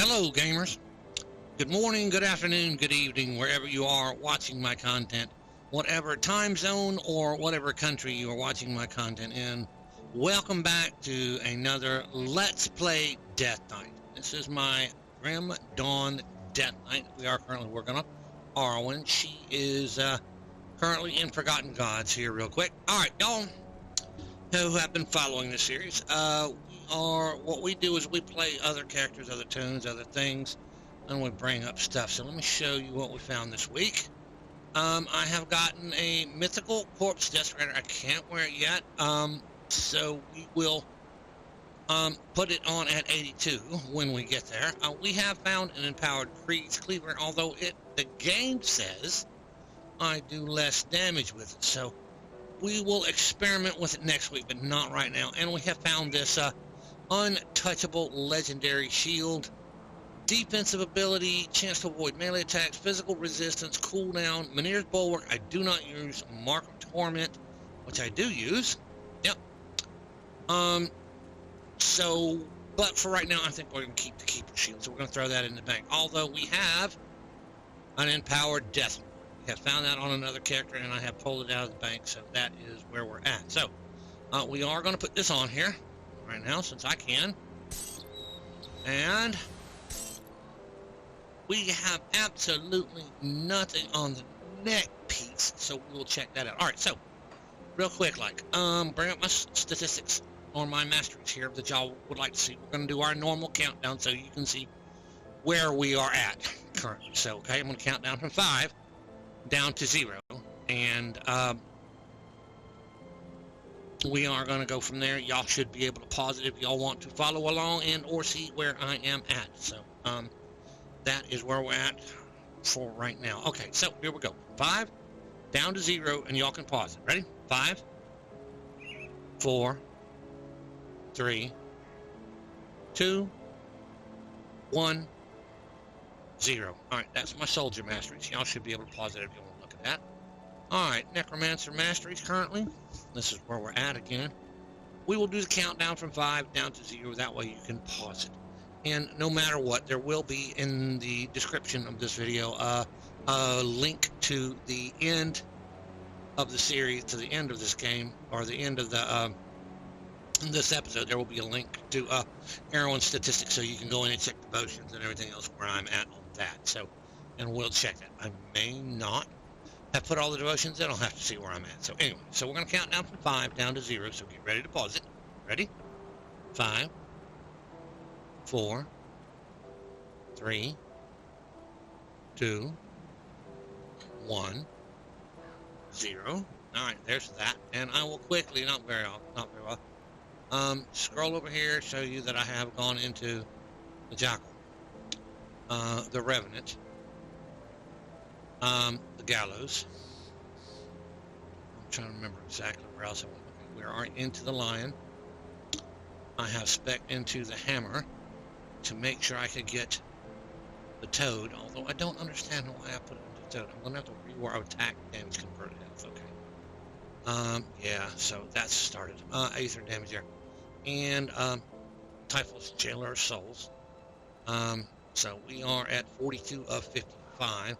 Hello, gamers. Good morning, good afternoon, good evening, wherever you are watching my content, whatever time zone or whatever country you are watching my content in. Welcome back to another Let's Play Death Knight. This is my Grim Dawn Death Knight. We are currently working on Arwen. She is currently in Forgotten Gods here real quick. All right, y'all who have been following this series, what we do is we play other characters, other tunes, other things, and we bring up stuff. So let me show you what we found this week. I have gotten a mythical corpse desecrator. I can't wear it yet, so we will put it on at 82 when we get there. We have found an empowered Creed's Cleaver, although the game says I do less damage with it. So we will experiment with it next week, but not right now. And we have found this untouchable legendary shield. Defensive ability, chance to avoid melee attacks, physical resistance, cooldown, Mynir's Bulwark. I do not use Mark of Torment, which I do use. Yep. But for right now, I think we're going to keep the Keeper Shield, so we're going to throw that in the bank. Although we have an empowered Death. We have found that on another character, and I have pulled it out of the bank, so that is where we're at. So, we are going to put this on here right now, since I can. And we have absolutely nothing on the neck piece, so we'll check that out. All right, so real quick, bring up my statistics on my masteries here that y'all would like to see. We're going to do our normal countdown so you can see where we are at currently. So, okay, I'm going to count down from 5 down to 0, and we are going to go from there. Y'all should be able to pause it if y'all want to follow along and or see where I am at. So, that is where we're at for right now. Okay, so here we go. 5 down to 0, and y'all can pause it. Ready? 5, 4, 3, 2, 1, 0. All right, that's my soldier masteries. Y'all should be able to pause it if you want to look at that. All right, necromancer masteries currently. This is where we're at again. We will do the countdown from 5 down to 0. That way you can pause it. And no matter what, there will be in the description of this video a link to the end of the series, to the end of this game, or the end of the this episode. There will be a link to Arwen statistics, so you can go in and check devotions and everything else where I'm at on that. So, and we'll check that. I may not have put all the devotions in. I'll have to see where I'm at. So anyway, so we're going to count down from 5 down to 0. So get ready to pause it. Ready? 5, 4, 3, 2, 1, 0. All right, there's that. And I will quickly, not very well, scroll over here, show you that I have gone into the Jackal, the Revenant, the Gallows. I'm trying to remember exactly where else I went. We are into the Lion. I have spec'd into the Hammer to make sure I could get the Toad, although I don't understand why I put it into Toad. I'm going to have to rewire attack damage converted. That's okay. Yeah, so that's started. Aether damage there. And Typhus Jailer of Souls. So we are at 42 of 55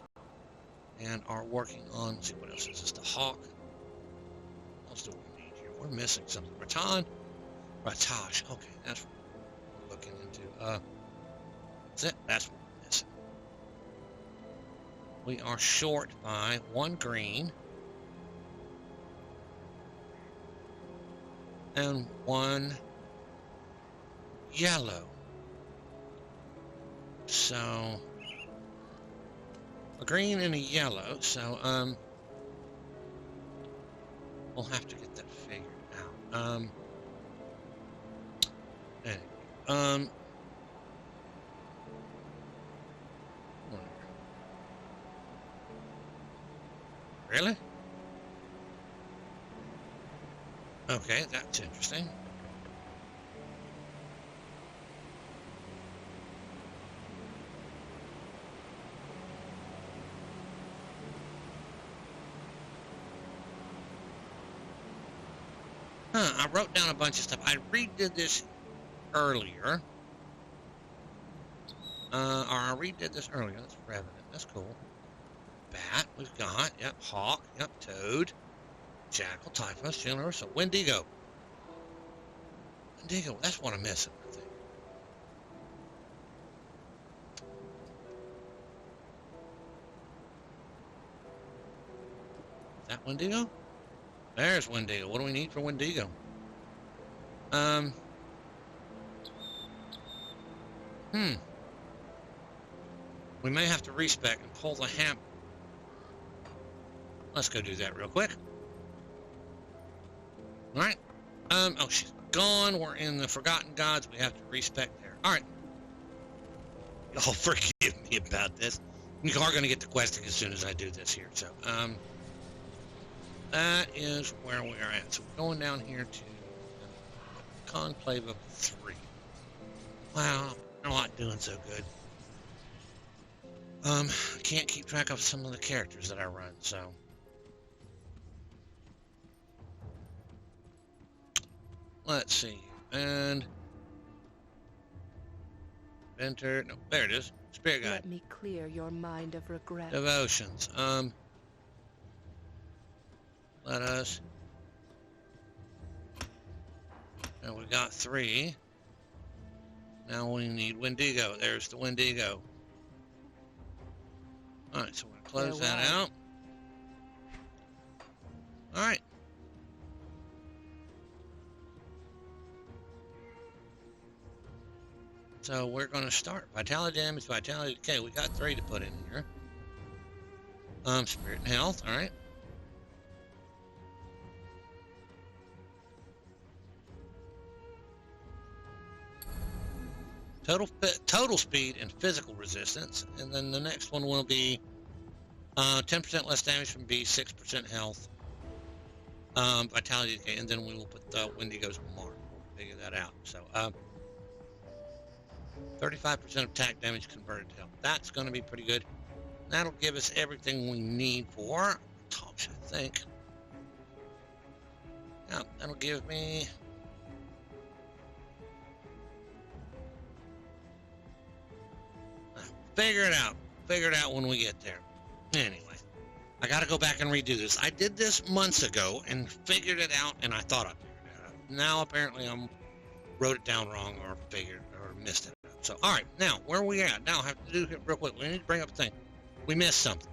and are working on, let's see what else is this, the Hawk. What else do we need here? We're missing something. Ratash. Okay, that's what we're looking into. That's it. That's what we're missing. We are short by 1 green and 1 yellow. So a green and a yellow. So we'll have to get that figured out. Anyway, really? Okay, that's interesting. I wrote down a bunch of stuff. I redid this earlier. I redid this earlier. That's Revenant. That's cool. Bat, we've got. Yep, Hawk. Yep, Toad. Jackal, Typhus, Chandler. So Wendigo. Wendigo, that's what I'm missing, I think. Is that Wendigo? There's Wendigo. What do we need for Wendigo? We may have to respec and pull the ham. Let's go do that real quick. All right. Oh, she's gone. We're in the Forgotten Gods. We have to respec there. All right. Y'all forgive me about this. You are going to get the questing as soon as I do this here. So, that is where we are at. So we're going down here to Conclave of 3. Wow, I'm not doing so good. I can't keep track of some of the characters that I run, so. Let's see. And enter. No, there it is. Spirit Guide. Let me clear your mind of regret. Devotions. Let us. And we got 3. Now we need Wendigo. There's the Wendigo. Alright, so we're going to close that out. Alright. So we're going to start. Vitality damage, vitality decay. We got 3 to put in here. Spirit and health. Alright. Total speed and physical resistance, and then the next one will be 10% less damage from B, 6% health, vitality decay, and then we will put the Wendigo's mark. We'll figure that out. So 35% of attack damage converted to health. That's going to be pretty good. That'll give us everything we need for Tosh, I think. Yeah, that'll give me. Figure it out. Figure it out when we get there. Anyway, I got to go back and redo this. I did this months ago and figured it out, and I thought I figured it out. Now, apparently, I wrote it down wrong or missed it. So, all right, now, where are we at? Now, I have to do it real quick. We need to bring up a thing. We missed something.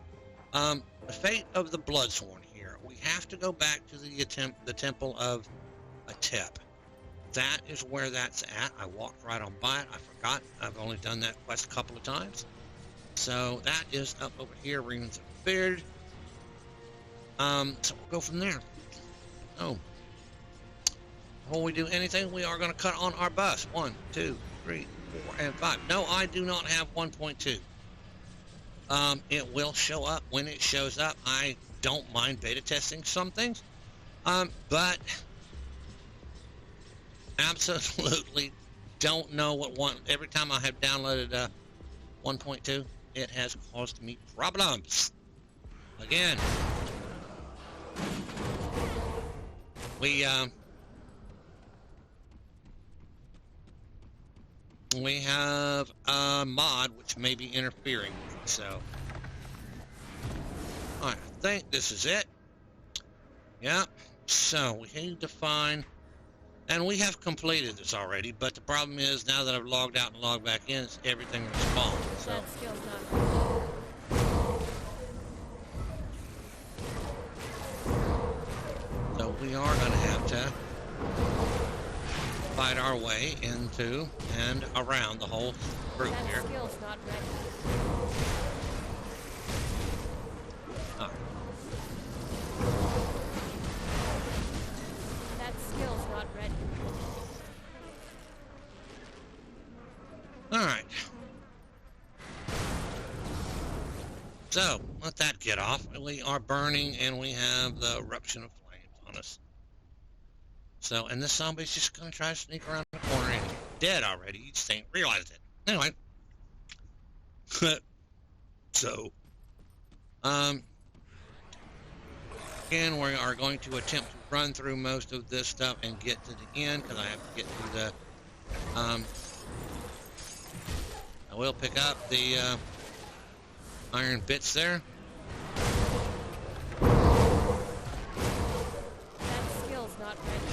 The Fate of the Bloodsworn here. We have to go back to the Temple of Atep. That is where that's at. I walked right on by it. I forgot. I've only done that quest a couple of times. So that is up over here, Remnants of Beard. So we'll go from there. Oh. Before we do anything, we are going to cut on our bus. 1, 2, 3, 4, and 5. No, I do not have 1.2. It will show up when it shows up. I don't mind beta testing some things. But absolutely don't know what one. Every time I have downloaded 1.2, it has caused me problems. Again, we have a mod which may be interfering with it, so I think this is it. Yeah, so we need to find, and we have completed this already, but the problem is now that I've logged out and logged back in, everything respawned. So we are going to have to fight our way into and around the whole group here. Skill's not ready. All right. That skill's not ready. All right. So let that get off. We are burning, and we have the eruption of flames on us. So, and this zombie's just going to try to sneak around the corner, and he's dead already. He just ain't realized it. Anyway. So, again, we are going to attempt to run through most of this stuff and get to the end, because I have to get to the, I will pick up the iron bits there. That skill's not ready.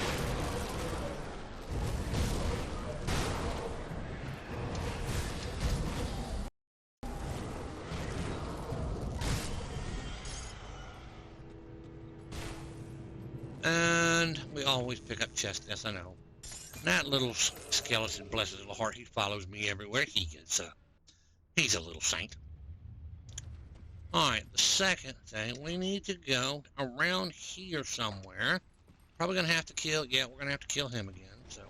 And we always pick up chest. Yes, I know. That little skeleton, bless his little heart, he follows me everywhere he gets. He's a little saint. Alright, the second thing, we need to go around here somewhere. Probably gonna have to kill, yeah, we're gonna have to kill him again, so.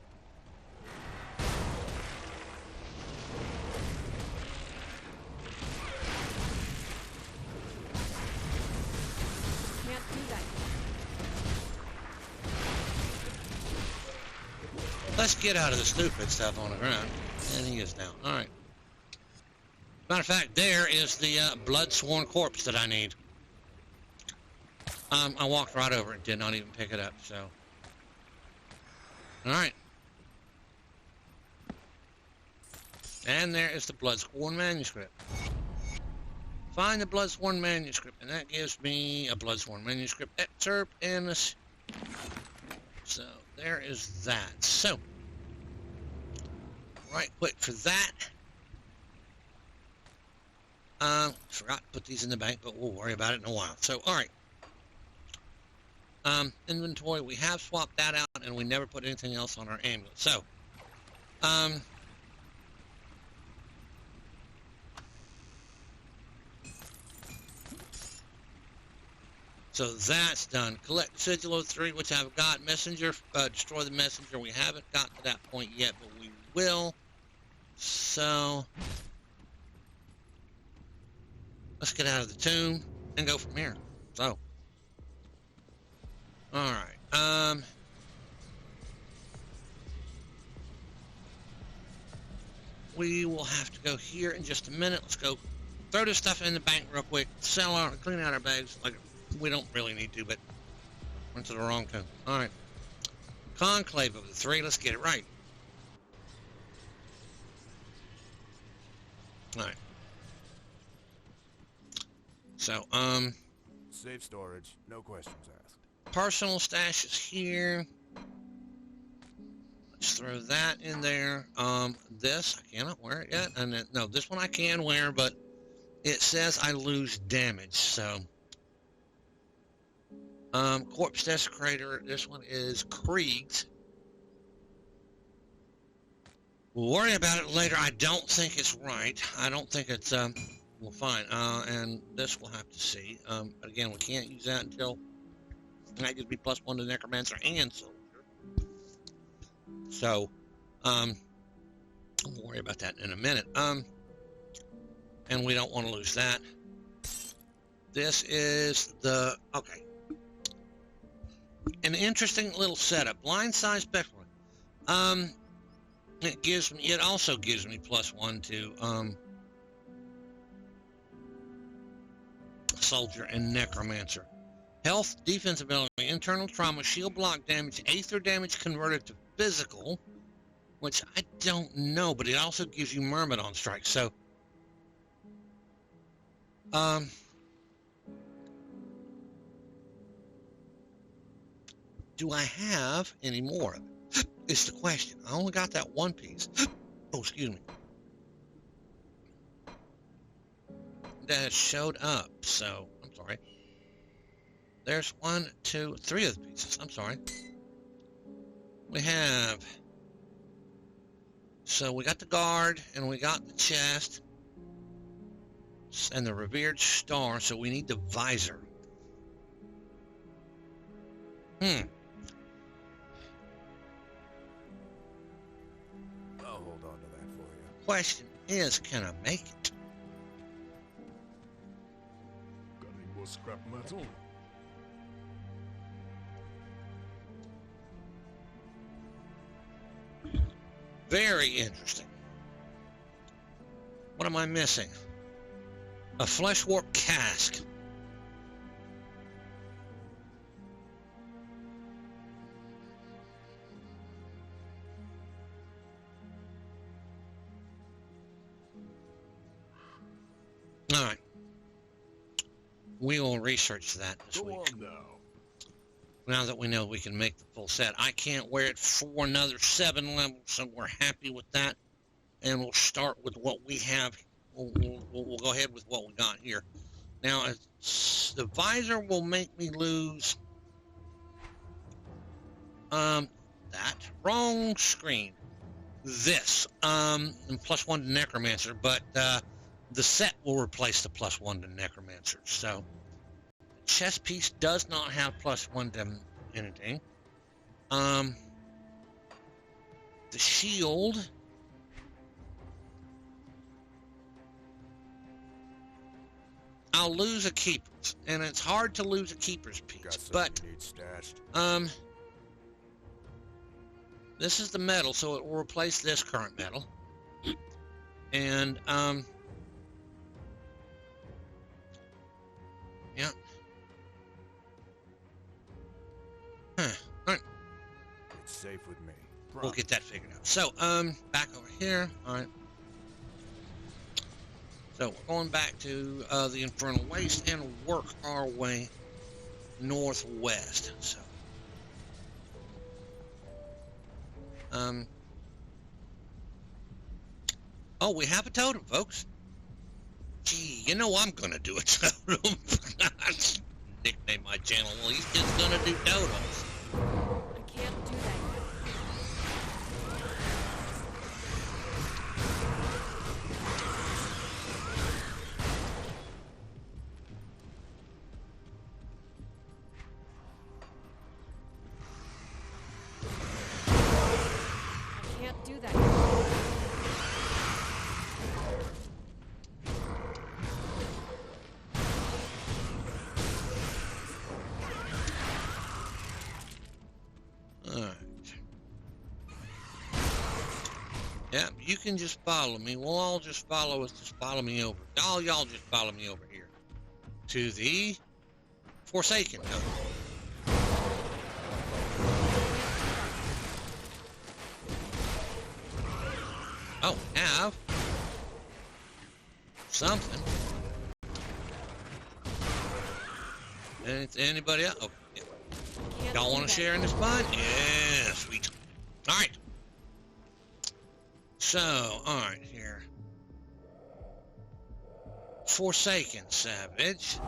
Can't do that. Let's get out of the stupid stuff on the ground. And he is down. Alright. Matter of fact, there is the blood-sworn corpse that I need. I walked right over it, did not even pick it up, so. Alright. And there is the Bloodsworn manuscript. Find the Bloodsworn manuscript, and that gives me a Bloodsworn manuscript excerpt and a... So, there is that. So, right quick for that. Forgot to put these in the bank, but we'll worry about it in a while. So, alright. Inventory, we have swapped that out, and we never put anything else on our amulet. So, so that's done. Collect Sigil 03, which I've got. Messenger, destroy the messenger. We haven't got to that point yet, but we will. So, let's get out of the tomb and go from here. So, alright, we will have to go here in just a minute. Let's go throw this stuff in the bank real quick, sell out, clean out our bags. Like, we don't really need to, but went to the wrong tomb. Alright. Conclave of the three, let's get it right. Alright. So, Safe storage, no questions asked. personal stash is here. Let's throw that in there. This, I cannot wear it yet. And then, no, this one I can wear, but it says I lose damage, so. Corpse Desecrator, this one is Krieg's. We'll worry about it later. I don't think it's right. I don't think it's, well, fine. And this we'll have to see. But again, we can't use that until that gives me +1 to Necromancer and Soldier. So, we'll worry about that in a minute. And we don't want to lose that. This is the, okay. An interesting little setup. Line size spectrum. It also gives me +1 to, Soldier and Necromancer. Health, defense ability, internal trauma, shield block damage, aether damage converted to physical, which I don't know, but it also gives you Myrmidon strike. So, do I have any more of it? It's the question. I only got that one piece. Oh, excuse me. That showed up, so I'm sorry. There's 1, 2, 3 of the pieces. I'm sorry. We have. So we got the guard, and we got the chest, and the revered star. So we need the visor. I'll hold on to that for you. Question is, can I make it? Got any more scrap metal? Very interesting. What am I missing? A flesh warp cask. we will research that this Go week. on now. Now that we know we can make the full set. I can't wear it for another 7 levels, so we're happy with that. And we'll start with what we have. We'll go ahead with what we got here. Now, the visor will make me lose... that. Wrong screen. This. And +1 to Necromancer, but the set will replace the +1 to Necromancer. So, chest piece does not have +1 to anything. The shield... I'll lose a keeper's, and it's hard to lose a keeper's piece, Got something but you need stashed? this is the metal, so it will replace this current metal. And yeah. All right. It's safe with me. We'll get that figured out. So, back over here. All right. So we're going back to the Infernal Waste and work our way northwest. So, oh, we have a totem, folks. Gee, you know I'm gonna do a totem. Nickname my channel. Well, he's just gonna do totems. I can't do that yet. I can't do that yet. Alright. Yeah, you can just follow me. We'll all just follow us. Just follow me over. All y'all just follow me over here. To the Forsaken Totem. Oh, we have something. Anybody else? Okay. Yeah. Can't Y'all do want to that share in yet. this fun? Yeah, sweet. All right. So, all right, here. Forsaken Savage.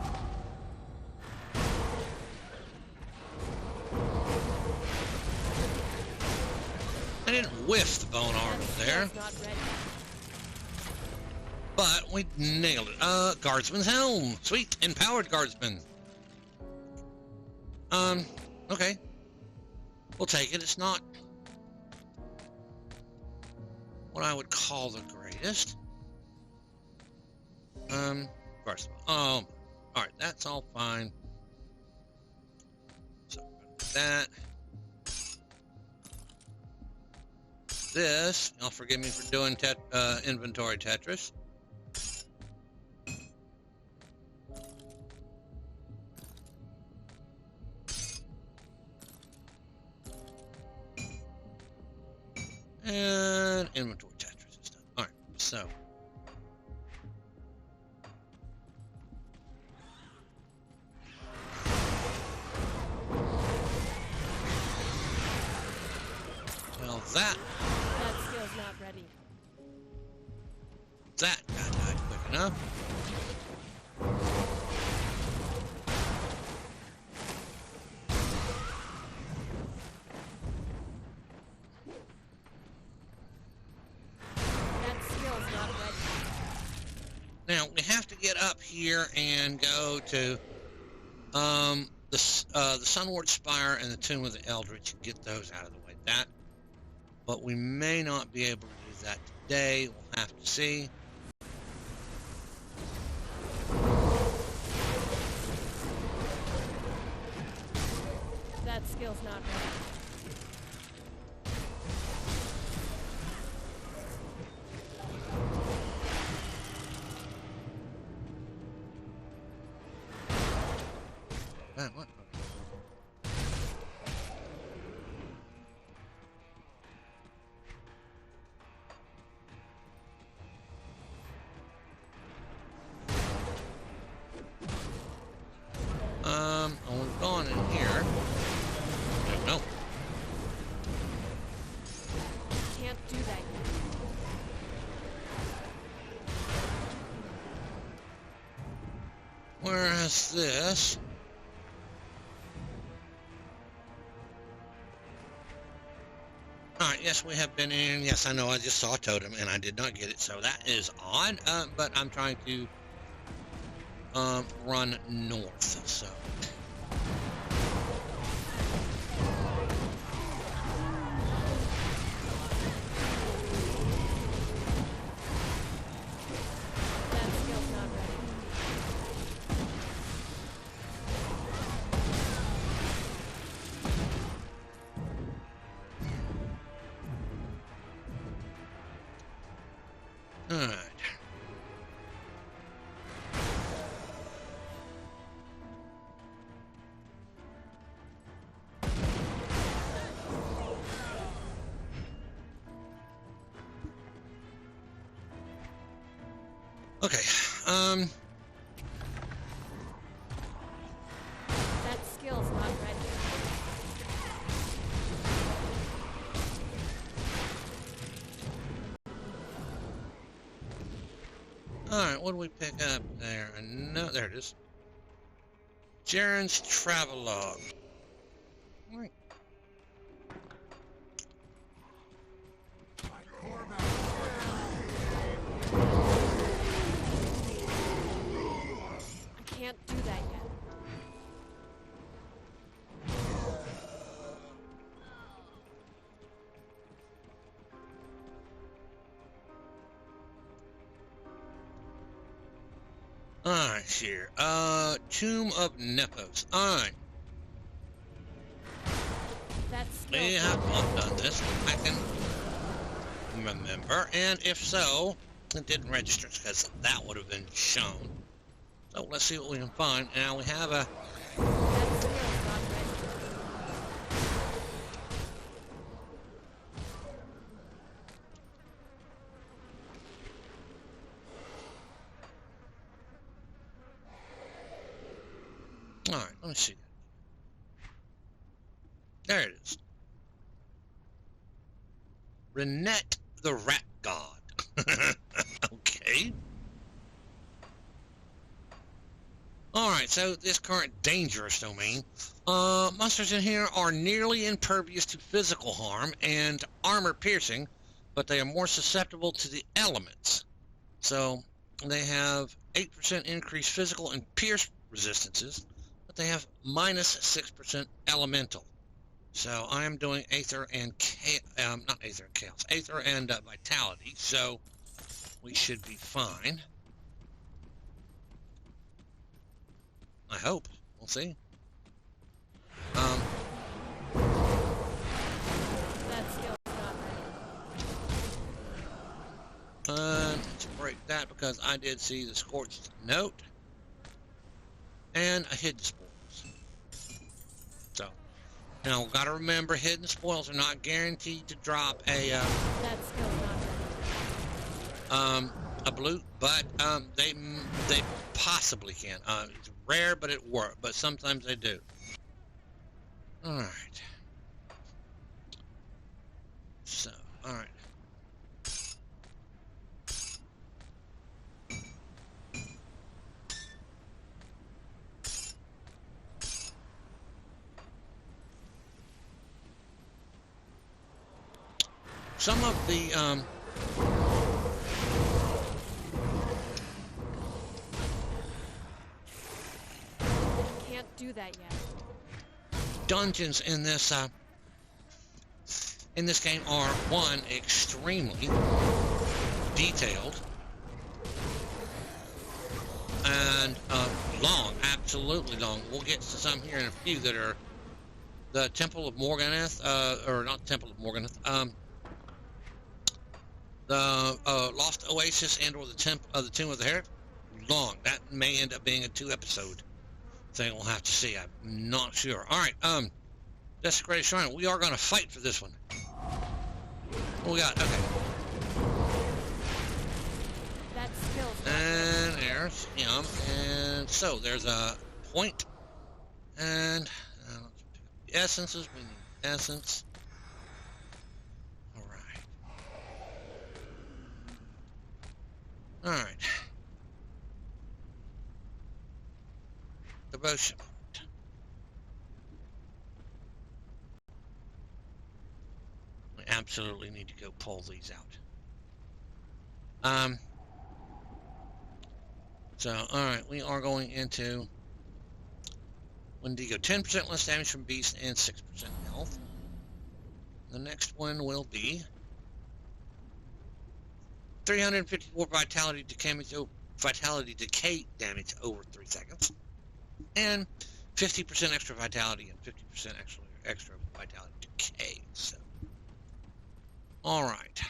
I didn't whiff the bone armor That there, skill's not ready. but we nailed it. Guardsman's Helm. Sweet. Empowered Guardsman. Okay. We'll take it. It's not what I would call the greatest. Guardsman. Alright, that's all fine. So, that. This, y'all forgive me for doing inventory Tetris. And inventory Tetris is done. Alright, so. Well, that skill's not ready. got died quick enough. That skill's not ready. Now, we have to get up here and go to the Sunward Spire and the Tomb of the Eldritch and get those out of the way. But we may not be able to do that today. We'll have to see. That skill's not ready. What? is this? Alright, yes, we have been in. Yes, I know, I just saw a totem and I did not get it, so that is odd. But I'm trying to run north, so. That skill's not ready. Alright. Okay, That skill's not ready. alright, what do we pick up there? No, there it is. Jaren's Travelogue. Alright. I can't do that yet. Alright, here. Tomb of Nepos. Alright. That skill. We have not done this. I can remember. And if so, it didn't register because that would have been shown. So let's see what we can find. Now we have a. That skill's not ready. Alright, let me see. There it is. Renette the Rat God. Okay. Alright, so this current dangerous domain. Monsters in here are nearly impervious to physical harm and armor piercing, but they are more susceptible to the elements. So they have 8% increased physical and pierce resistances, but they have minus 6% elemental. So I am doing Aether and not Aether and Chaos, Aether and Vitality, so we should be fine. I hope. We'll see. That skill's not ready. Let's break that because I did see the Scorched Note and a Hidden Spoils. So, now gotta remember, Hidden Spoils are not guaranteed to drop a That skill's not ready. a blue, but they possibly can. It's rare, but it works. But sometimes they do. All right. So, all right. Some of the Can't do that yet. dungeons in this game are, one, extremely detailed and long, absolutely long. We'll get to some here in a few that are the Temple of Morganeth, or not Temple of Morganeth, the Lost Oasis and or the Tomb of the Hare. Long. That may end up being a 2-episode thing. We'll have to see. I'm not sure. All right. Desecrated Shrine. We are going to fight for this one. What we got? Okay. That skill's not ready. And there's him. And so there's a point. And let's pick up the essences. We need essence. All right. All right. Devotion. We absolutely need to go pull these out. So, alright, we are going into Wendigo. 10% less damage from beast and 6% health. The next one will be 354 vitality decay damage over 3 seconds. And 50% extra vitality and 50% extra vitality decay. So, alright.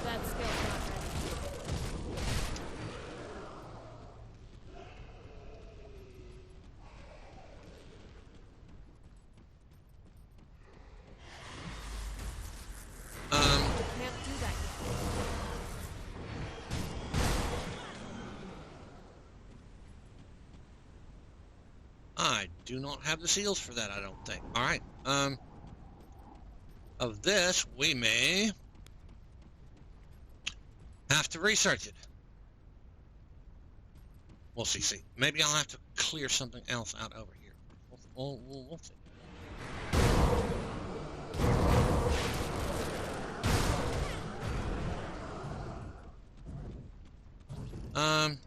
That skill's not ready. Can't do that yet. I do not have the seals for that, I don't think. Alright, of this, we may have to research it. We'll see. Maybe I'll have to clear something else out over here. We'll see.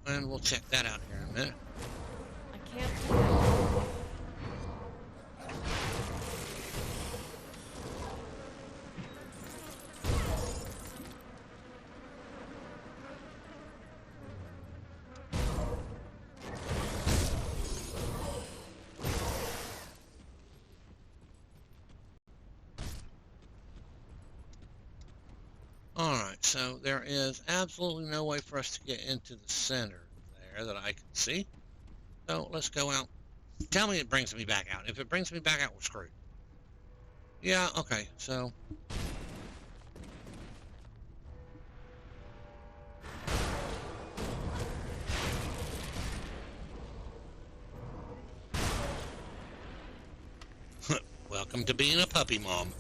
And we'll check that out here in a minute. I can't do that. Alright, so there is absolutely no way for us to get into the center there that I can see. So let's go out. Tell me it brings me back out. If it brings me back out, we're screwed. Yeah, okay, so... Welcome to being a puppy mom.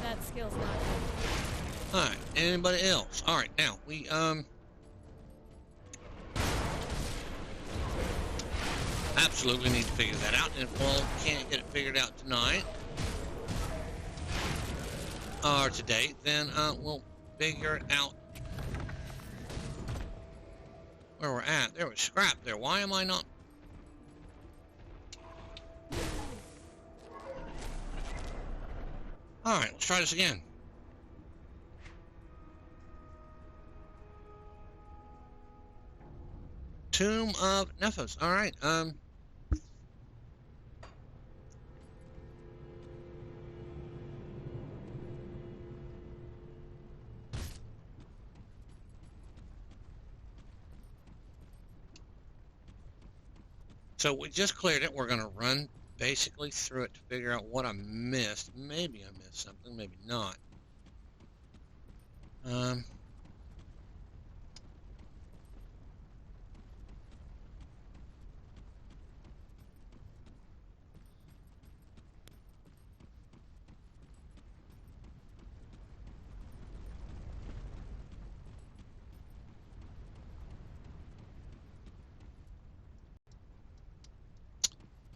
That skill's not ready. Alright, anybody else? Alright, now, we, absolutely need to figure that out, and if we can't get it figured out tonight, or today, then, we'll figure it out where we're at. There was scrap there. Why am I not? Alright, let's try this again. Tomb of Nephos. Alright, so we just cleared it. We're going to run basically through it to figure out what I missed. Maybe I missed something, maybe not.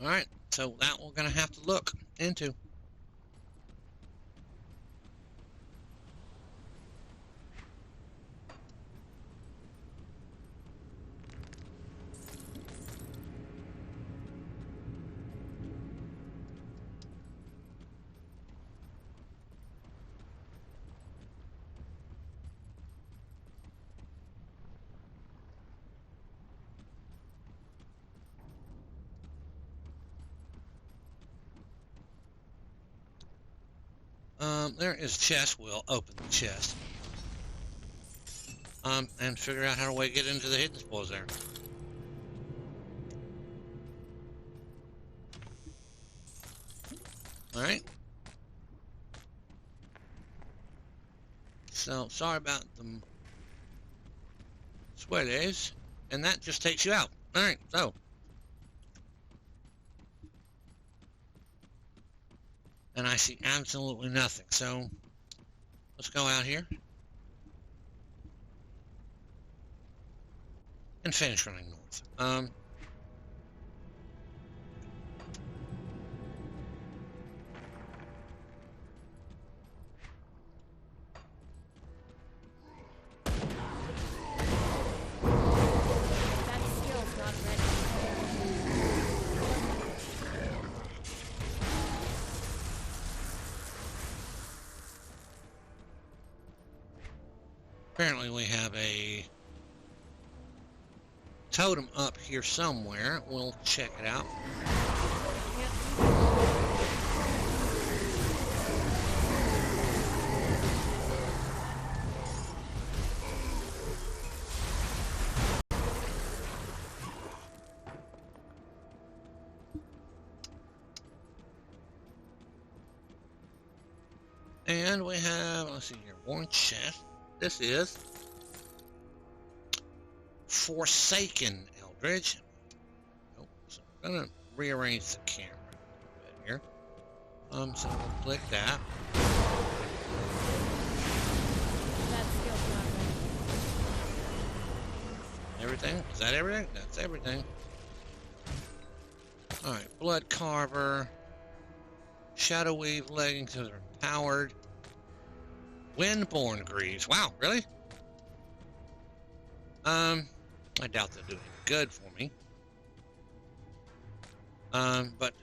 Alright, so that we're going to have to look into. There is a chest. We'll open the chest. And figure out how to get into the hidden spoils there. Alright. So, sorry about the sweaties. And that just takes you out. Alright, so. and I see absolutely nothing. So let's go out here and finish running north. That skill's not ready. Apparently we have a totem up here somewhere. We'll check it out. Can't do that. And we have, let's see here, one chest. This is Forsaken Eldridge. Nope. So I'm gonna rearrange the camera a bit here. So we'll click that. That skill's not ready. Everything? Is that everything? That's everything. Alright, Blood Carver. Shadow Weave leggings are empowered. Windborn Greaves. Wow, really? I doubt they'll do any good for me. But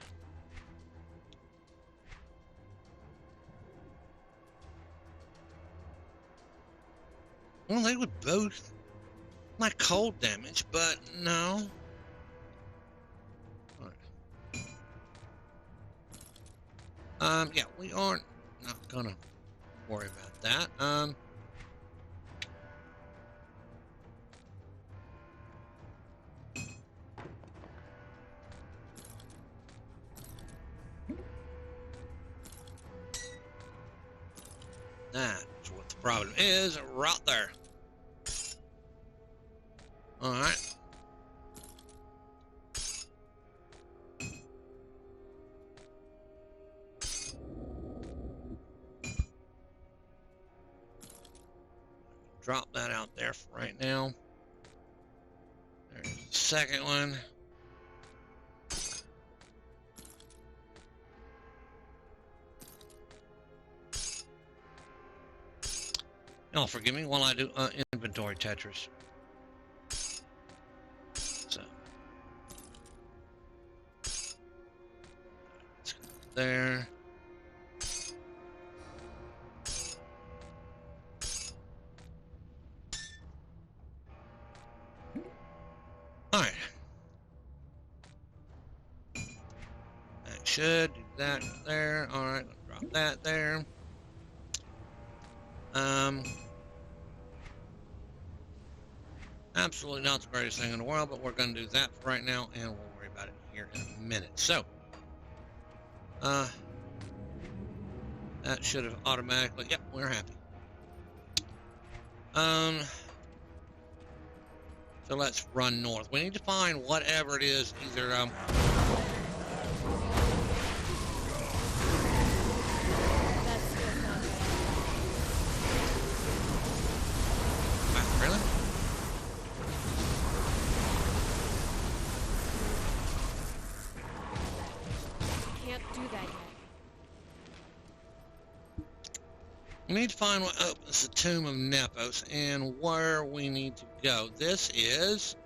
well, they would both like cold damage, but no. All right. Yeah, we aren't not gonna worry about that. That's what the problem is right there. All right. Drop that out there for right now. There's the second one. Oh, forgive me while I do inventory Tetris. So let's go there. All right. That should do that there. All right, drop that there. Absolutely not the greatest thing in the world, but we're going to do that for right now, and we'll worry about it here in a minute. So, that should have automatically, yep, we're happy. So let's run north. We need to find whatever it is, either, That skill's not ready. really? Can't do that yet. We need to find what opens the Tomb of Nepos and where we need to go. This is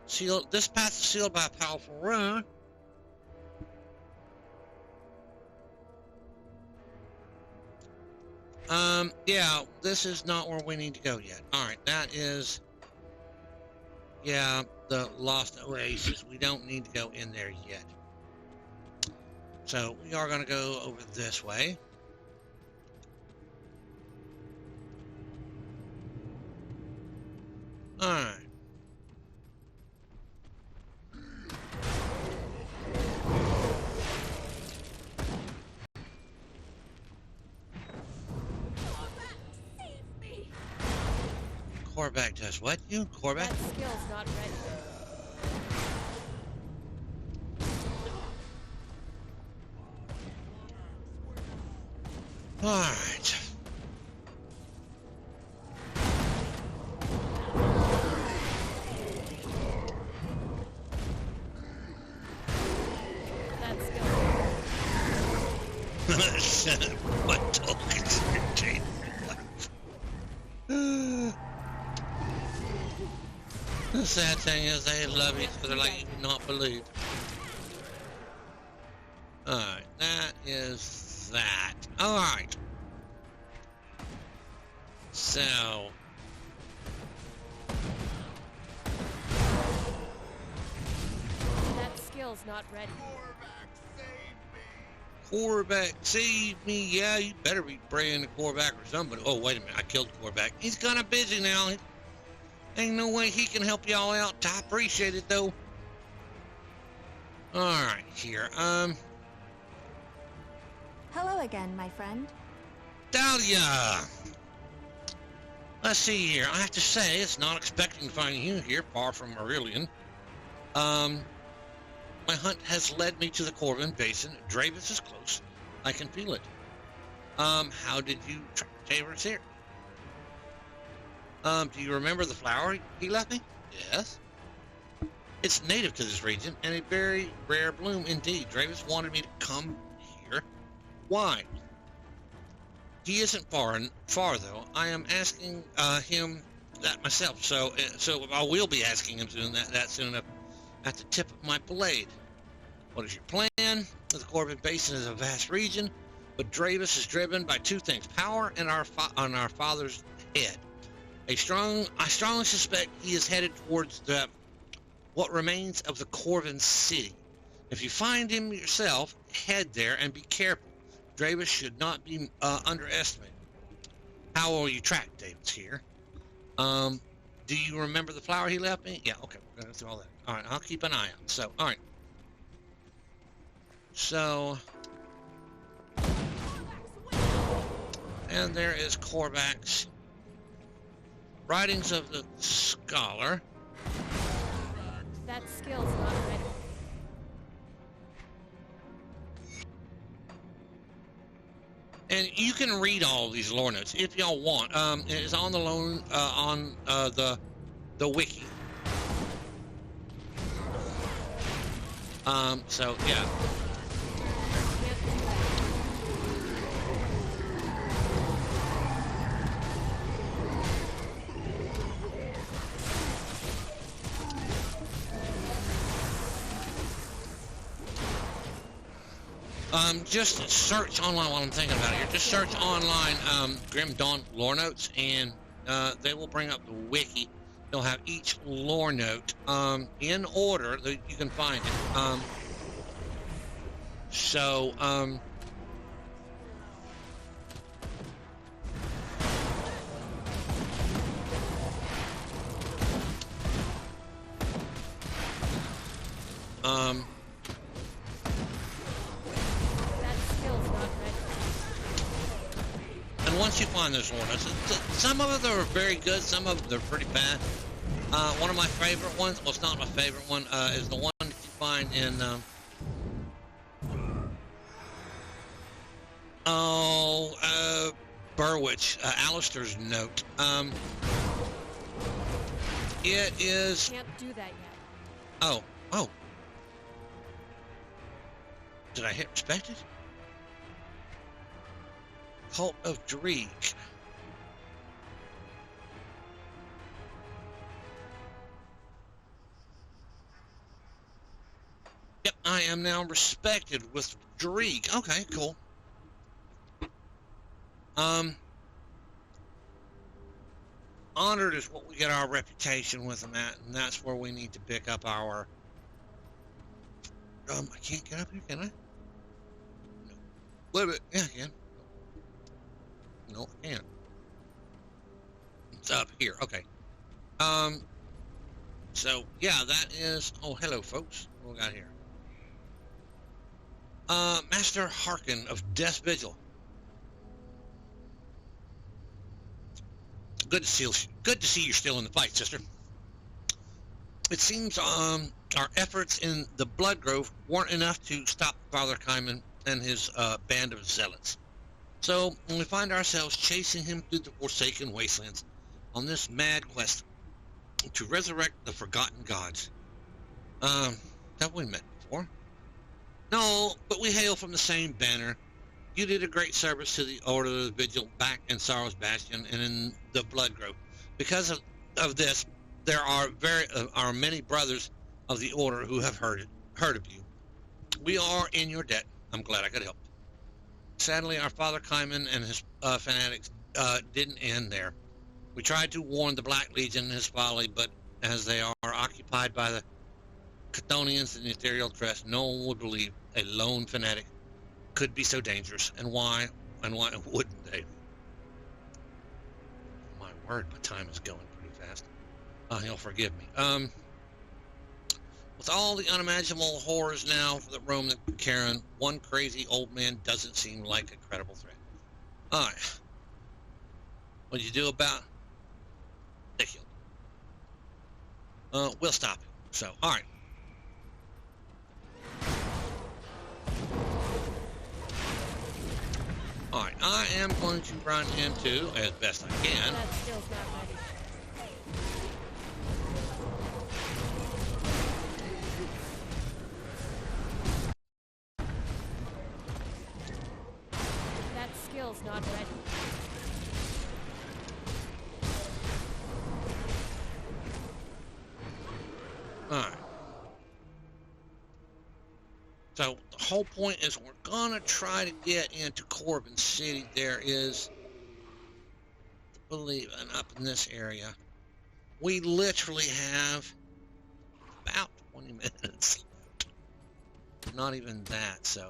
sealed. This path is sealed by a powerful rune. Yeah, this is not where we need to go yet. All right, that is, yeah, the Lost Oasis. We don't need to go in there yet. So we are going to go over this way. All right. Korvac does what? You? Korvac? That skill's not ready. Alright. That skill. What tokens are changing life? The sad thing is they love you so they're like you do not believe. Alright, that is that. Alright. So That skill's not ready. Korvac saved me. Yeah, you better be praying to Korvac or somebody. Oh, wait a minute. I killed Korvac. He's kind of busy now. Ain't no way he can help y'all out. I appreciate it, though. Alright, here. Hello again, my friend. Dahlia! Let's see here. I have to say, it's not expecting to find you here, far from Aurelian. My hunt has led me to the Corvin Basin. Dravis is close. I can feel it. How did you track Dravis here? Do you remember the flower he left me? Yes. It's native to this region, and a very rare bloom indeed. Dravis wanted me to come here. Why? He isn't far though. I am asking him that myself, so I will be asking him soon that soon at the tip of my blade. What is your plan? The Corvin Basin is a vast region, but Dravis is driven by two things: power and on our father's head. I strongly suspect he is headed towards what remains of the Corvin city. If you find him yourself, head there and be careful. Dravis should not be underestimated. How will you track Davis here? Do you remember the flower he left me? Yeah, okay, we're gonna go through all that. All right, I'll keep an eye out. So, all right. So, and there is Korvac's Writings of the Scholar. That skill's not ready. And you can read all these lore notes if y'all want. It's on the the wiki. So yeah. Can't do that. Just search online while I'm thinking about it here. Just search online Grim Dawn lore notes, and they will bring up the wiki. They'll have each lore note in order that you can find it. That skill's not ready. And once you find those lore notes, some of them are very good, some of them are pretty bad. One of my favorite ones, well, it's not my favorite one, is the one that you find in Burwitch, Alistair's note. It is. Can't do that yet. Oh. Did I hit respected? Cult of Dreek. Yep, I am now respected with Dreek. Okay, cool. Honored is what we get our reputation with them at, and that's where we need to pick up our. I can't get up here, can I? No. Wait a minute. Yeah, I can. No, I can't. It's up here. Okay. So yeah, that is. Oh, hello, folks. What we got here? Master Harkin of Death Vigil. Good to see you're still in the fight, sister. It seems our efforts in the Blood Grove weren't enough to stop Father Kaiman and his band of zealots. So we find ourselves chasing him through the forsaken wastelands on this mad quest to resurrect the forgotten gods. Have we met before? No, but we hail from the same banner. You did a great service to the Order of the Vigil back in Sorrow's Bastion and in the Blood Grove. Because of this, there are many brothers of the Order who have heard of you. We are in your debt. I'm glad I could help. Sadly, our Father Kaiman and his fanatics didn't end there. We tried to warn the Black Legion and his folly, but as they are occupied by the Chthonians and the Ethereal Trust, no one would believe a lone fanatic could be so dangerous. And why wouldn't they? My word, my time is going pretty fast. He'll forgive me. With all the unimaginable horrors now that roam the Karen, one crazy old man doesn't seem like a credible threat. All right. What'd you do about they killed him? We'll stop it. So, all right. All right, I am going to run into, as best I can. That skill's not ready. That skill's not ready. All right. So the whole point is we're gonna try to get into Corbin City. There is, I believe, and up in this area, we literally have about 20 minutes left. Not even that. So,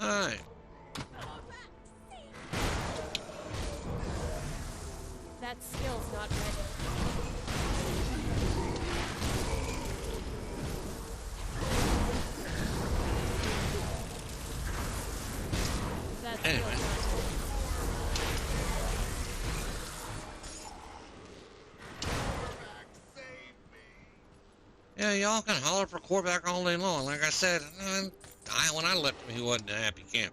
all right. That skill's not ready. That skill's Anyway. not ready. Yeah, y'all can holler for Korvac all day long. Like I said, when I left him, he wasn't a happy camp.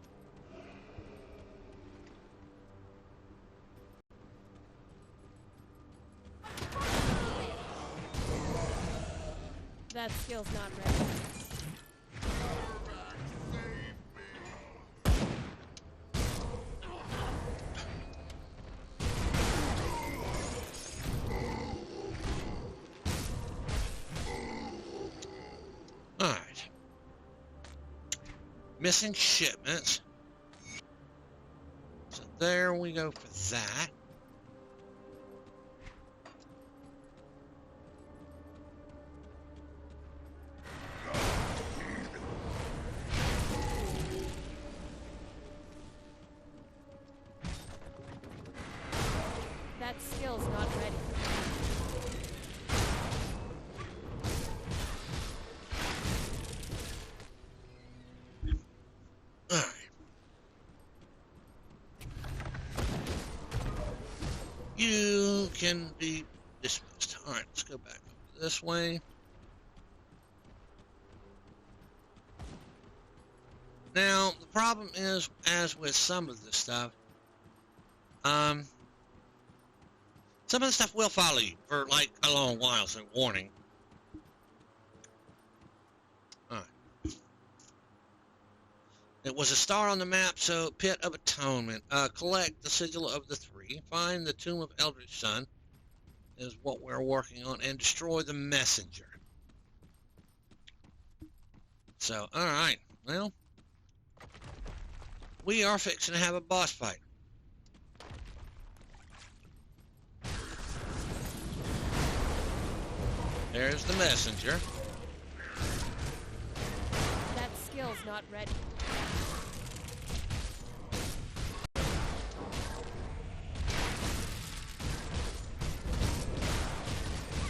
That skill's not ready. All right. Missing shipments. So there we go for that. That skill's not ready. All right. You can be dismissed. All right, let's go back this way. Now, the problem is, as with some of this stuff, some of the stuff will follow you for like a long while, so warning. Alright. It was a star on the map, so Pit of Atonement. Collect the Sigil of the Three. Find the Tomb of Eldritch Sun is what we're working on, and destroy the Messenger. So, alright. Well, we are fixing to have a boss fight. There's the Messenger. That skill's not ready.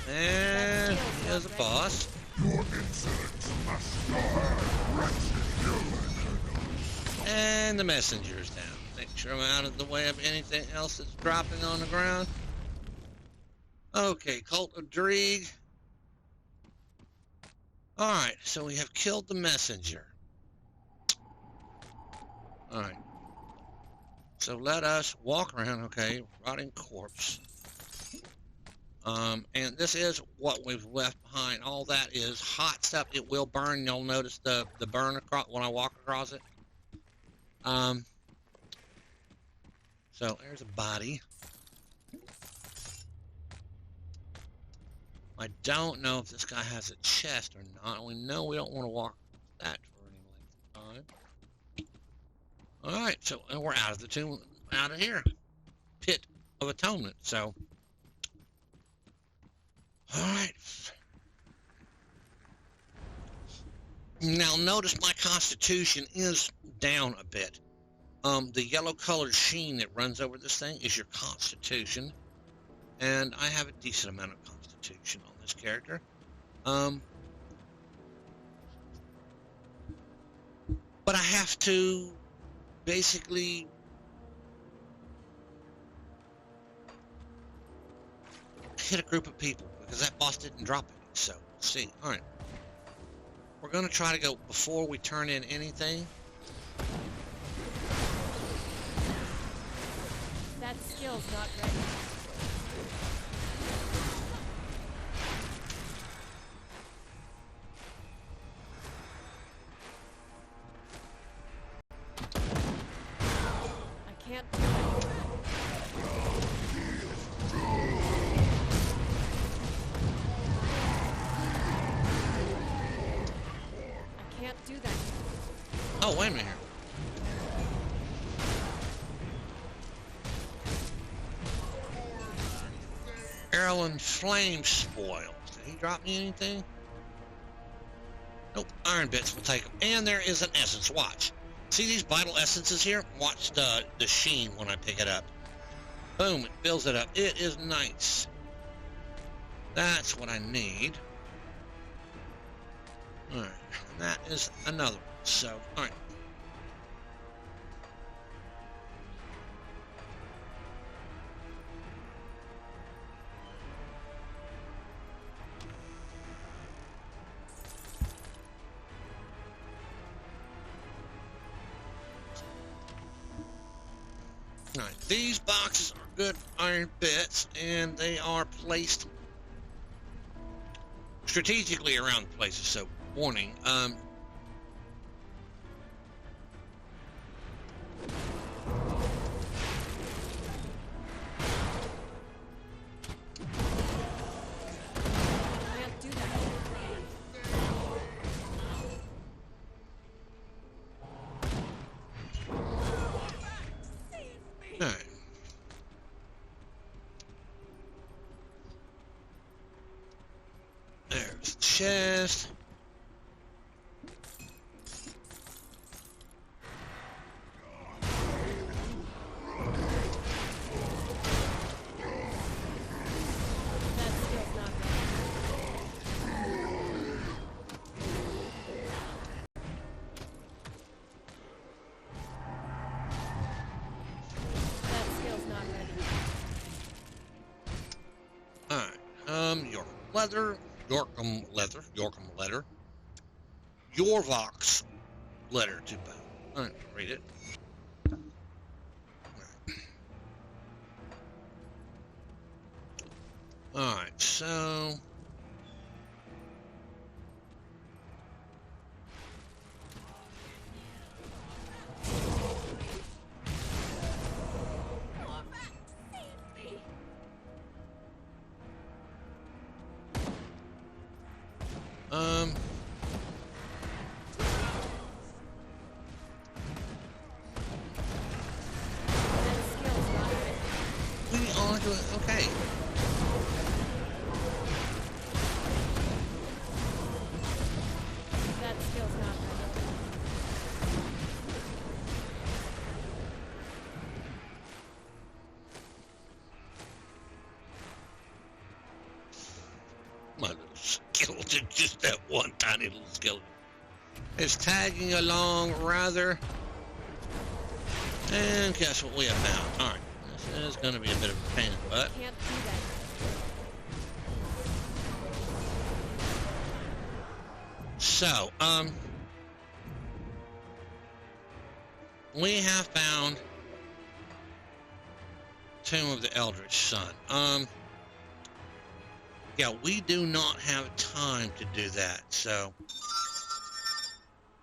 And skill's there's not the ready. boss. Your insolence must die. Wretched human. And the Messenger's down. Make sure I'm out of the way of anything else that's dropping on the ground. Okay, Cult of Dreeg. Alright, so we have killed the Messenger. Alright. So let us walk around, okay, rotting corpse. And this is what we've left behind. All that is hot stuff. It will burn. You'll notice the burn across when I walk across it. So there's a body. I don't know if this guy has a chest or not. We know we don't want to walk that for any length of time. Alright, so we're out of the tomb, out of here. Pit of Atonement, so. Alright. Now notice my constitution is down a bit. The yellow colored sheen that runs over this thing is your constitution. And I have a decent amount of constitution on this character. But I have to basically hit a group of people because that boss didn't drop any. So let's see. All right, we're gonna try to go before we turn in anything. That skill's not ready. I can't do that. I can't do that. Oh, wait a minute here. Erlen Flame Spoil. Did he drop me anything? Nope. Iron bits, we'll take them. And there is an essence. Watch. See these vital essences here? Watch the sheen when I pick it up. Boom, it fills it up. It is nice. That's what I need. Alright, and that is another one. So, alright. Alright, these boxes are good iron bits, and they are placed strategically around the places. So, warning, Can't do that. alright. There's the chest. That skill's not ready. That skill's not ready. Alright, Yorkham leather, Yorvox letter to bow. Alright, read it. Alright, so That skill's not ready. we are doing okay. That skill's not ready. My little skeleton, just that one tiny little skeleton. It's tagging along rather. And guess what we have found? Alright, this is going to be a bit of a pain in the butt. Can't do that. So, we have found Tomb of the Eldritch Sun. Yeah, we do not have time to do that, so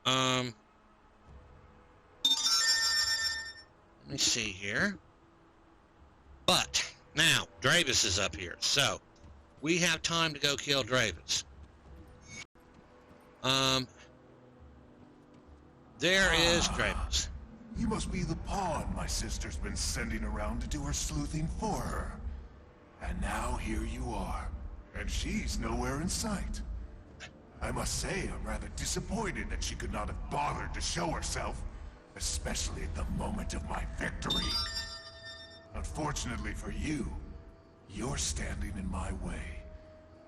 let me see here. But now Dravis is up here, so we have time to go kill Dravis. There is Dravis. You must be the pawn my sister's been sending around to do her sleuthing for her. And now here you are. And she's nowhere in sight. I must say I'm rather disappointed that she could not have bothered to show herself, especially at the moment of my victory. Unfortunately for you, you're standing in my way,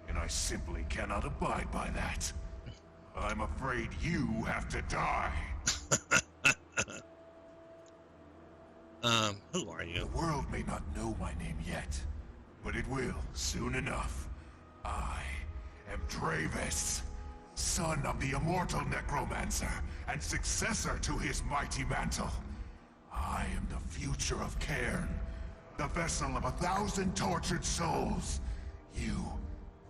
and I simply cannot abide by that. I'm afraid you have to die. Who are you? The world may not know my name yet, but it will soon enough. I am Dravis, son of the immortal necromancer and successor to his mighty mantle. I am the future of Cairn, the vessel of 1,000 tortured souls. You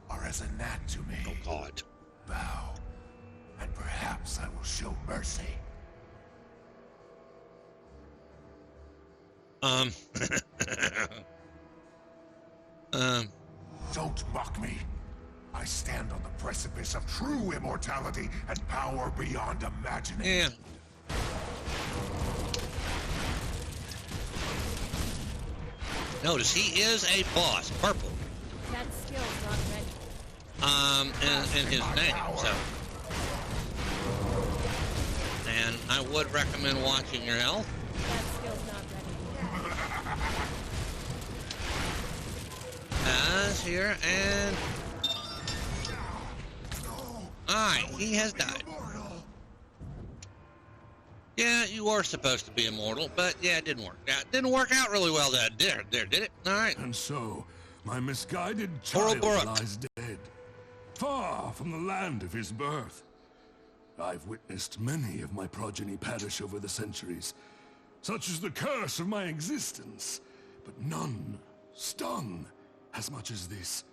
are as a gnat to me. Oh God. Bow, and perhaps I will show mercy. Don't mock me. I stand on the precipice of true immortality and power beyond imagining. Yeah. Notice he is a boss, purple. That skill's not ready. In his name, so. And I would recommend watching your health. That skill's not ready. As here, and alright, he has died. Yeah, you were supposed to be immortal, but yeah, it didn't work out. It didn't work out really well did it? Alright. And so, my misguided Ouroboros child lies dead, far from the land of his birth. I've witnessed many of my progeny perish over the centuries, such as the curse of my existence, but none stung as much as this.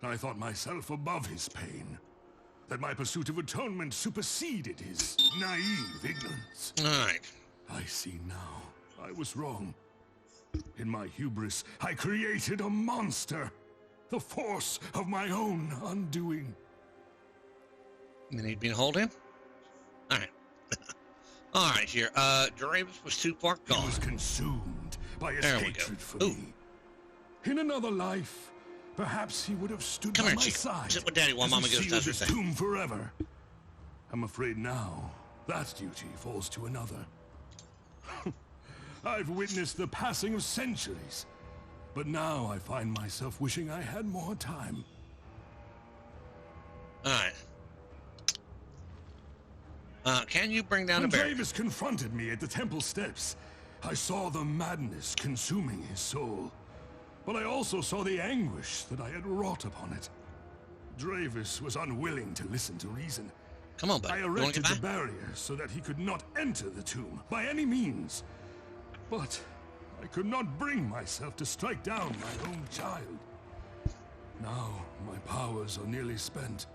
I thought myself above his pain, that my pursuit of atonement superseded his naive ignorance. Alright. I see now, I was wrong. In my hubris, I created a monster, the force of my own undoing. You need me to hold him? Alright. Alright, here. Dravis was too far He gone. was consumed by his There we hatred go. for Ooh. me. In another life, perhaps he would have stood Come by here, my Chica. side. Sit with Daddy while as Mama he goes sealed does her his thing. tomb forever. I'm afraid now that duty falls to another. I've witnessed the passing of centuries, but now I find myself wishing I had more time. Alright. Can you bring down a When barrier? Dravis confronted me at the temple steps, I saw the madness consuming his soul. But I also saw the anguish that I had wrought upon it. Dravis was unwilling to listen to reason. Come on, buddy. I You wanna erected get the back? barrier so that he could not enter the tomb by any means. But I could not bring myself to strike down my own child. Now my powers are nearly spent.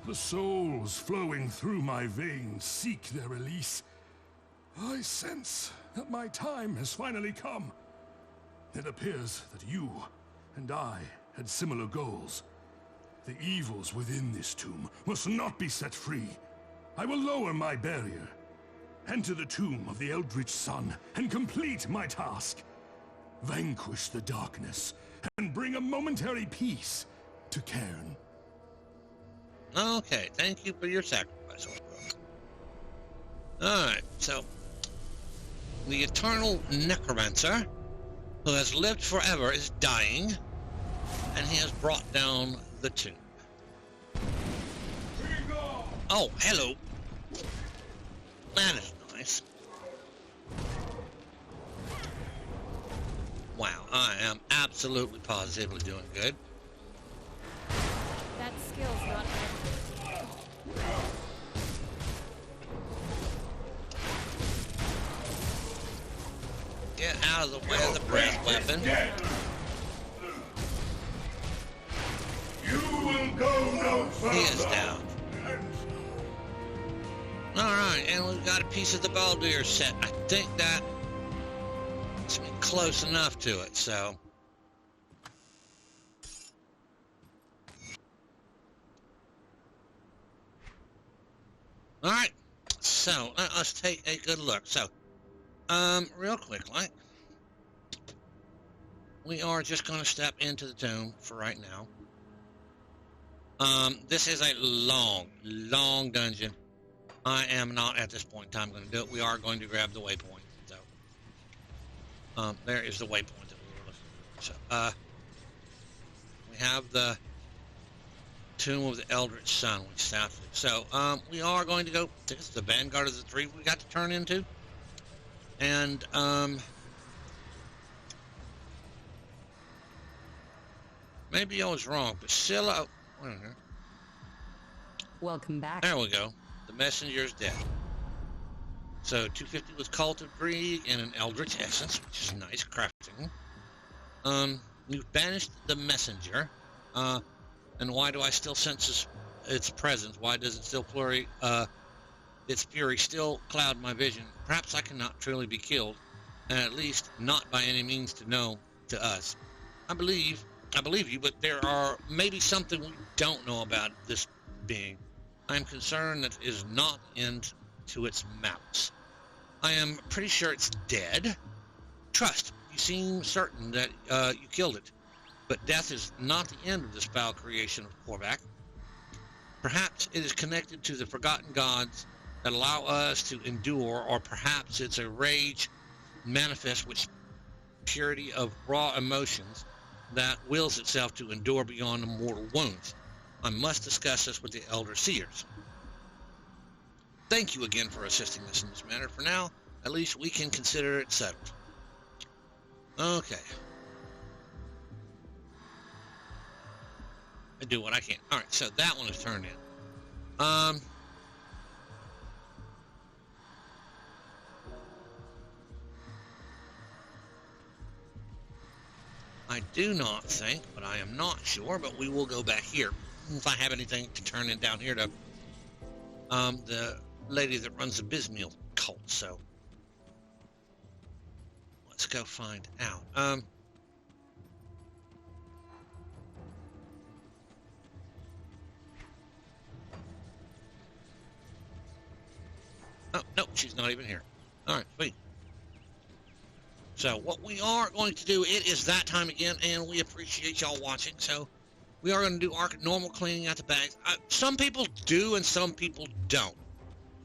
The souls flowing through my veins seek their release. I sense that my time has finally come. It appears that you and I had similar goals. The evils within this tomb must not be set free. I will lower my barrier, enter the tomb of the Eldritch Sun, and complete my task. Vanquish the darkness, and bring a momentary peace to Cairn. Okay, thank you for your sacrifice. Alright, so the eternal necromancer who has lived forever is dying, and he has brought down the tomb. Oh, hello. That is nice. Wow, I am absolutely positively doing good. That skill's not ready. Get out of the way of the breath weapon. You will go no further. He is down. Alright, and we've got a piece of the Baldur set. I think that it's close enough to it, so. Alright, so let's take a good look. So, real quick, like, we are just going to step into the tomb for right now. This is a long dungeon. I am not at this point in time going to do it. We are going to grab the waypoint. So, there is the waypoint that we were looking for. So, we have the Tomb of the Eldritch Sun, which is out there. So, we are going to go. This is the Vanguard of the Three we got to turn into. And, maybe I was wrong, but Scylla. Welcome back. There we go. The messenger's dead. So 250 with Cult of Grieg and an Eldritch Essence, which is nice crafting. You've banished the messenger. And why do I still sense its presence? Why does it still flurry? Its fury still cloud my vision. Perhaps I cannot truly be killed, and at least not by any means to know to us. I believe you, but there are maybe something we don't know about this being. I am concerned that it is not into its malice. I am pretty sure it's dead. Trust, you seem certain that you killed it, but death is not the end of this foul creation of Korvac. Perhaps it is connected to the forgotten gods that allow us to endure, or perhaps it's a rage manifest with purity of raw emotions that wills itself to endure beyond mortal wounds. I must discuss this with the Elder Seers. Thank you again for assisting us in this matter. For now, at least we can consider it settled. Okay. I do what I can. Alright, so that one is turned in. I do not think, but I am not sure, but we will go back here. If I have anything to turn in down here to the lady that runs the Bismiel cult, so let's go find out. Oh, no, she's not even here. All right, sweet. So what we are going to do, it is that time again, and we appreciate y'all watching. So we are going to do our normal cleaning out the bags. Some people do and some people don't.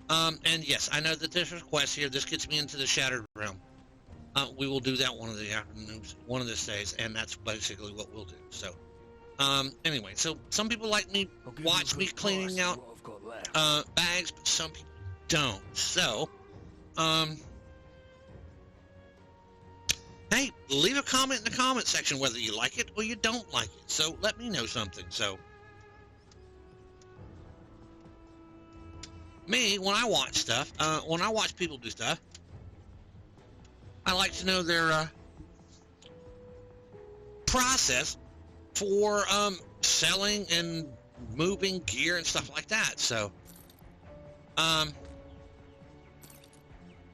And yes, I know that this request here, this gets me into the Shattered Realm. We will do that one of the afternoons, one of these days, and that's basically what we'll do. So, anyway, so some people like me, watch me cleaning out bags, but some people don't. So, hey, leave a comment in the comment section whether you like it or you don't like it. So let me know something. So me, when I watch stuff, when I watch people do stuff, I like to know their process for selling and moving gear and stuff like that. So, all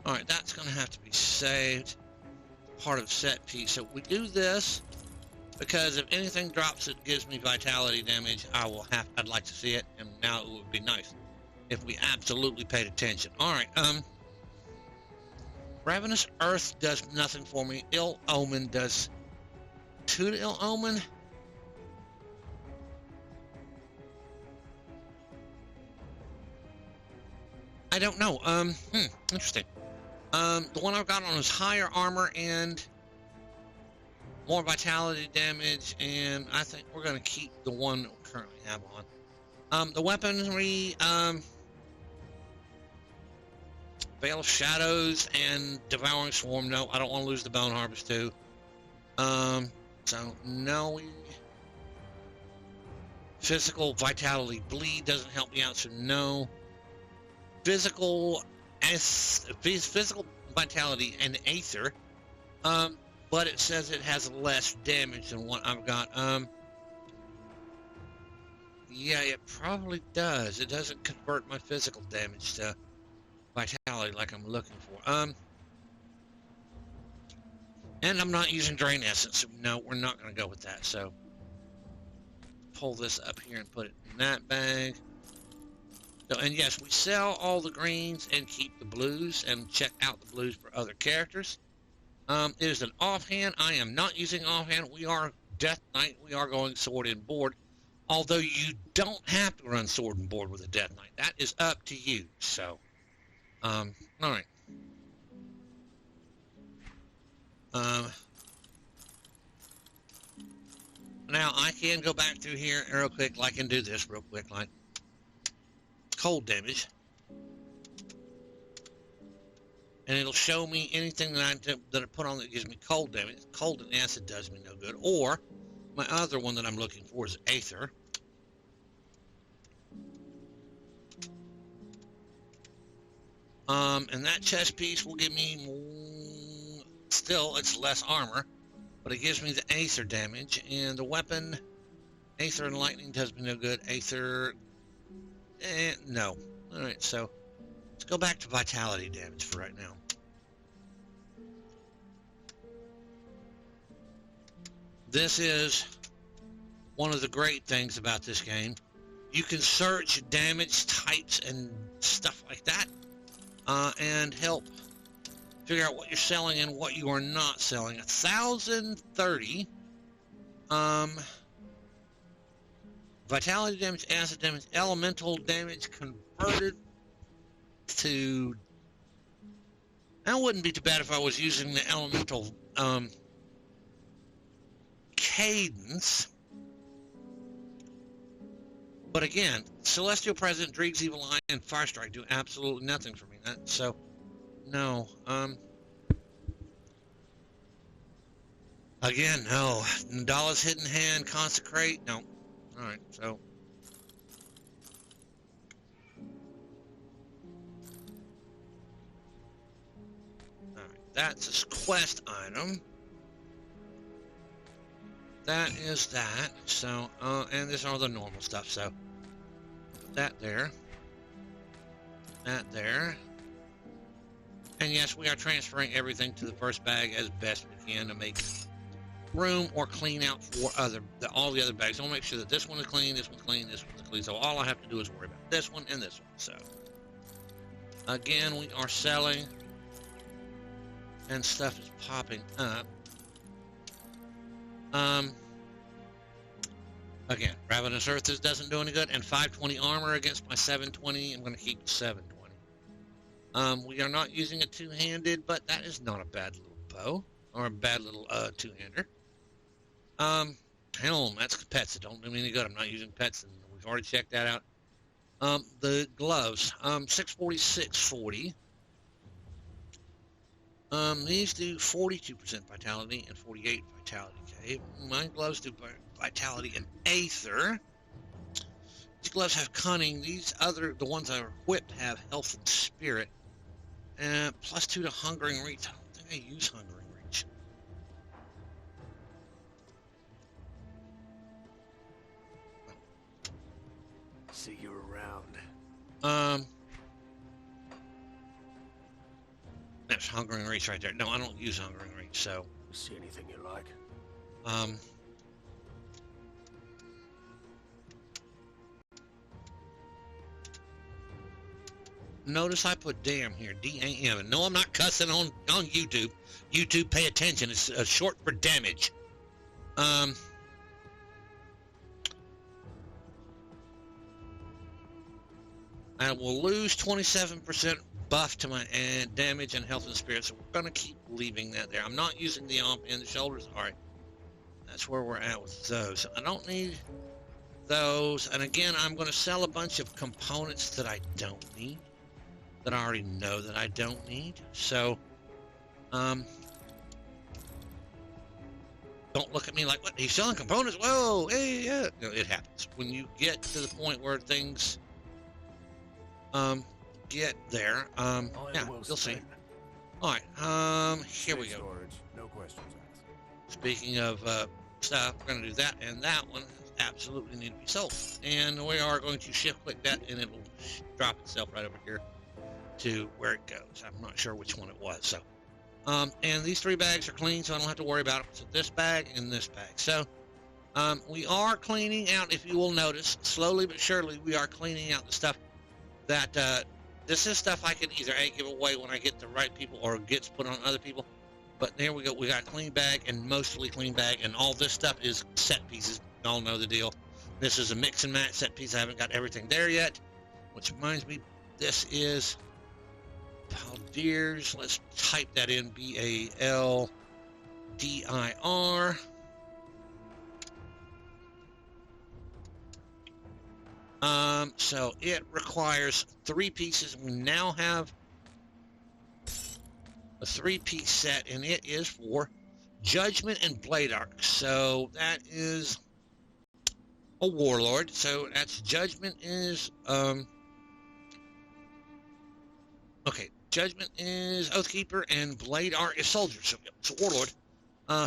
right, that's going to have to be saved. Part of set piece. So we do this because if anything drops that gives me vitality damage, I'd like to see it, and now it would be nice if we absolutely paid attention. All right, Ravenous Earth does nothing for me. Ill Omen does 2 to Ill Omen. I don't know. Interesting. The one I've got on is higher armor and more vitality damage, and I think we're going to keep the one that we currently have on. The weaponry, Veil of Shadows and Devouring Swarm. No, I don't want to lose the Bone Harvest too. So no. Physical vitality bleed doesn't help me out, so no. Physical vitality and Aether But it says it has less damage than what I've got. Yeah, it probably does. It doesn't convert my physical damage to vitality like I'm looking for. And I'm not using Drain Essence. No, we're not going to go with that. So, pull this up here and put it in that bag. So, and yes, we sell all the greens and keep the blues and check out the blues for other characters. It is an offhand. I am not using offhand. We are Death Knight. We are going sword and board. Although you don't have to run sword and board with a Death Knight. That is up to you. So, all right. Now I can go back through here real quick. I can do this real quick, like cold damage, and it'll show me anything that I put on that gives me cold damage. Cold and acid does me no good. Or my other one that I'm looking for is Aether. And that chest piece will give me still, it's less armor, but it gives me the Aether damage. And the weapon, Aether and lightning does me no good. Aether, no. All right, so let's go back to vitality damage for right now. This is one of the great things about this game. You can search damage types and stuff like that, and help figure out what you're selling and what you are not selling. 1,030 vitality damage, acid damage, elemental damage converted to... That wouldn't be too bad if I was using the elemental cadence. But again, Celestial Present, Dreeg's Evil Eye, and Firestrike do absolutely nothing for me. So, no. Again, no. Nadala's Hidden Hand, Consecrate, no. Alright, so. Alright, that's a quest item. That is that. So, and this is all the normal stuff, so. Put that there. That there. And yes, we are transferring everything to the first bag as best we can to make room or clean out for all the other bags. I'll make sure that this one is clean, this one's clean, this one's clean. So all I have to do is worry about this one and this one. So again, we are selling and stuff is popping up. Again, Ravenous Earth doesn't do any good, and 520 armor against my 720. I'm going to keep 720. We are not using a two-handed, but that is not a bad little bow or a bad little two-hander. Helm, that's pets that don't do me any good. I'm not using pets, and we've already checked that out. The gloves, 640, 640. These do 42% vitality and 48 vitality. Okay, my gloves do vitality and Aether. These gloves have cunning. The ones that are equipped have health and spirit. +2 to hungering reach. I don't think I use hungering reach. See you around. That's hungering reach right there. No, I don't use hungering reach, so. See anything you like? Notice I put damn here, D-A-M. And no, I'm not cussing on YouTube. YouTube, pay attention. It's short for damage. I will lose 27% buff to my damage and health and spirit, so we're going to keep leaving that there. I'm not using the arm and the shoulders. All right. That's where we're at with those. I don't need those. And again, I'm going to sell a bunch of components that I don't need, that I already know that I don't need. So, don't look at me like, what? He's selling components? Whoa, hey, yeah. No, it happens. When you get to the point where things get there, yeah, you'll see. All right, here we go. No questions asked. Speaking of stuff, we're going to do that, and that one absolutely need to be sold. And we are going to shift click that, and it will drop itself right over here to where it goes. I'm not sure which one it was. So, and these 3 bags are clean, so I don't have to worry about it. So this bag and this bag. So, we are cleaning out, if you will notice, slowly but surely, we are cleaning out the stuff that, this is stuff I can either A, give away when I get the right people, or gets put on other people. But there we go. We got a clean bag and mostly clean bag, and all this stuff is set pieces. You all know the deal. This is a mix and match set piece. I haven't got everything there yet, which reminds me, this is Baldir's. Let's type that in, Baldir. So it requires 3 pieces. We now have a 3-piece set, and it is for Judgment and Blade Arc. So that is a Warlord. So that's Judgment is okay. Judgment is Oathkeeper, and Blade Arc is Soldier. So it's a Warlord.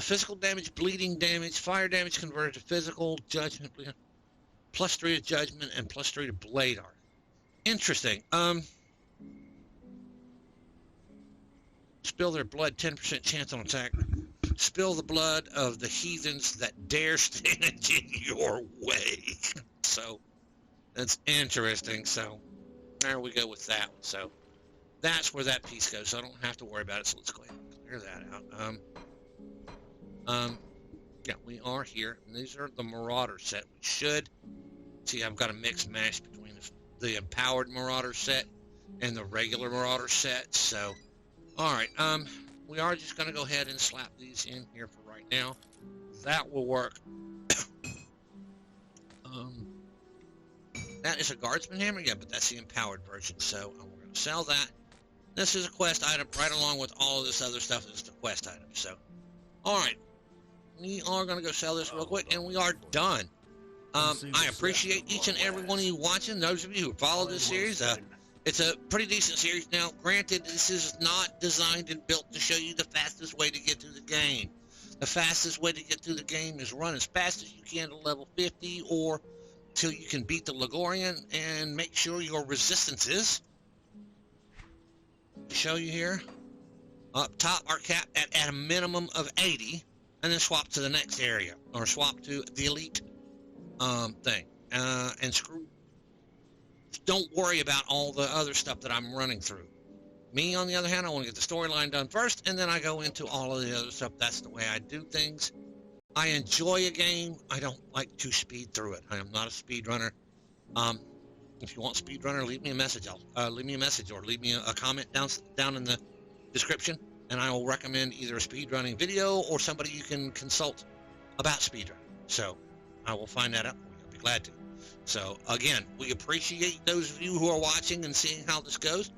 Physical damage, bleeding damage, fire damage converted to physical, Judgment, +3 to Judgment, and +3 to Blade Arc. Interesting. Spill their blood, 10% chance on attack. Spill the blood of the heathens that dare stand in your way. So that's interesting. So there we go with that. So that's where that piece goes. So I don't have to worry about it. So let's go ahead and clear that out. Yeah, we are here. And these are the Marauder set. We should see. I've got a mix mash between the empowered Marauder set and the regular Marauder set. So. All right, we are just going to go ahead and slap these in here for right now. That will work. That is a Guardsman Hammer, yeah, but that's the empowered version, so we're going to sell that. This is a quest item right along with all of this other stuff that's the quest item. So, all right, we are going to go sell this real quick, and we are done. I appreciate each and every one of you watching, those of you who follow this series. It's a pretty decent series. Now, granted, this is not designed and built to show you the fastest way to get through the game. The fastest way to get through the game is run as fast as you can to level 50 or till you can beat the Ligorian and make sure your resistances, show you here, up top are capped at a minimum of 80, and then swap to the next area or swap to the elite thing. And screw. Don't worry about all the other stuff that I'm running through. Me, on the other hand, I want to get the storyline done first, and then I go into all of the other stuff. That's the way I do things. I enjoy a game. I don't like to speed through it. I am not a speed runner. If you want speed runner, leave me a message. Leave me a message or leave me a comment down in the description, and I will recommend either a speed running video or somebody you can consult about speed running. So I will find that out for you. I'll be glad to. So, again, we appreciate those of you who are watching and seeing how this goes.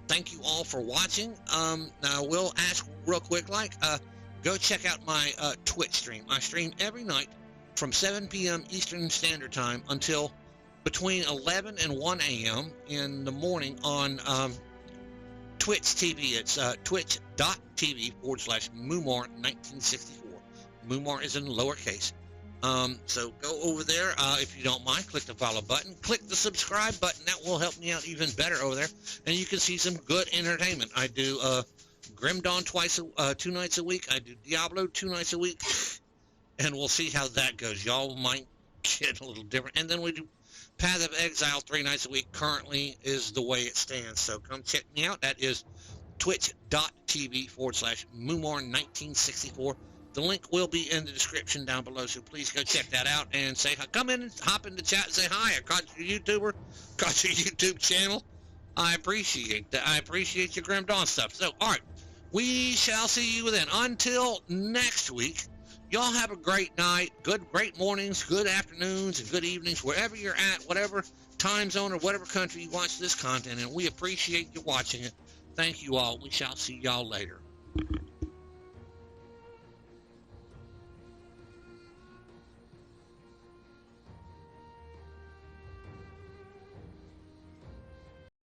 Thank you all for watching. Now, I will ask real quick, go check out my Twitch stream. I stream every night from 7 p.m. Eastern Standard Time until between 11 and 1 a.m. in the morning on Twitch TV. It's twitch.tv/Moomar1964. Moomar is in lowercase. So go over there, if you don't mind, click the follow button, click the subscribe button. That will help me out even better over there, and you can see some good entertainment. I do Grim Dawn 2 nights a week. I do Diablo 2 nights a week, and we'll see how that goes. Y'all might get a little different. And then we do Path of Exile 3 nights a week. Currently is the way it stands. So come check me out. That is twitch.tv/Moomar1964. The link will be in the description down below, so please go check that out and say hi. Come in and hop in the chat and say hi. I caught your YouTuber, caught your YouTube channel. I appreciate that. I appreciate your Grim Dawn stuff. So, all right, we shall see you then. Until next week, y'all have a great night, great mornings, good afternoons, and good evenings, wherever you're at, whatever time zone or whatever country you watch this content in. We appreciate you watching it. Thank you all. We shall see y'all later.